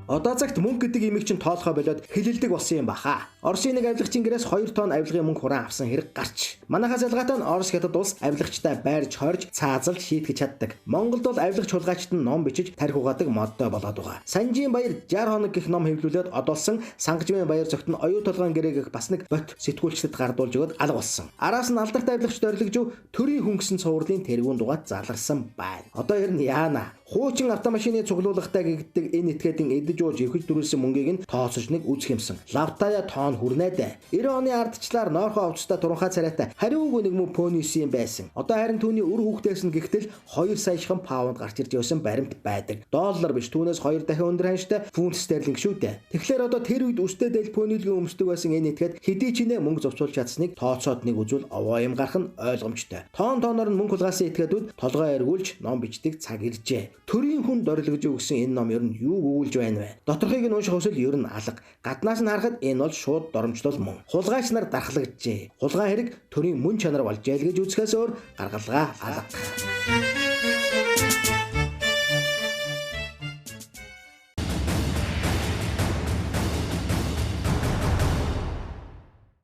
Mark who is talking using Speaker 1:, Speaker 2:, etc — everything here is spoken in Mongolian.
Speaker 1: Одоо цагт мөнгө гэдэг имийг чинь тоолохоо болоод хилэлдэг болсон юм баха. Оросын нэг авилгачийн гэрээс 2 тонн авилгын мөнгө хураан авсан хэрэг гарч. Манайхаас ялгаатай нь Орос хятад улс авилгачтай байрж хорж цаазалж шийтгэж чаддаг. Монголд бол авилгач хулгайчид нь ном бичиж тарих угаадаг модтой болоод байгаа. Санжийн баяр 60 хоног гэх ном хэвлүүлээд одолсон Сангажмын баяр зогт нь оюу толгойн гэрээг бас нэг бот сэтгүүлчдэд гардуулж өгöd алга болсон. Араас нь алдарт авилгачд орлогжив төрийн хөнгөсөн цувралын тэргүүн дугаард заларсан байна. Одоо ер нь яана? Хуучин автомашины цуглуулгатай гэгддэг энэ этгээдийн эдэж ууж эвхэж дөрүүлсэн мөнгийг нь тооцож нэг үзэх юмсан. Лавтая тоон хүрнэ дээ. 90 оны ардчлаар Норхо овцтой туранхай царайтай хариугүй нэг мөн пөнис юм байсан. Одоо харин түүний үр хүүхдээс нь гихтэл 2 саяхан паунд гарч ирж явсан баримт байдаг. Доллар биш түүнээс 2 дахин өндөр ханштай фунт стерлинг шүү дээ. Тэгэхээр одоо тэр үед үстэй дээл пөнилгийн өмсдөг байсан энэ этгээд хэдий ч нэ мөнгө зовцуулж чадсныг тооцоод нэг үзвэл овоо юм гарах нь ойлгомжтой. Тооноор нь мөнгө хулгаасан этгээдүүд толгой эргүүлж ном бичдэг цаг иржээ. Төрийн хүнд орлогож өгсөн энэ ном ер нь юу өгүүлж байна вэ? Доторхыг нь унших өсөл ер нь алга. Гаднаас нь харахад энэ бол шууд доромжлол мөн. Хулгайч нар дархлагджээ. Хулгай хэрэг төрийн мөн чанар болжээ л гэж үзэхээс өөр гаргалгаа алга.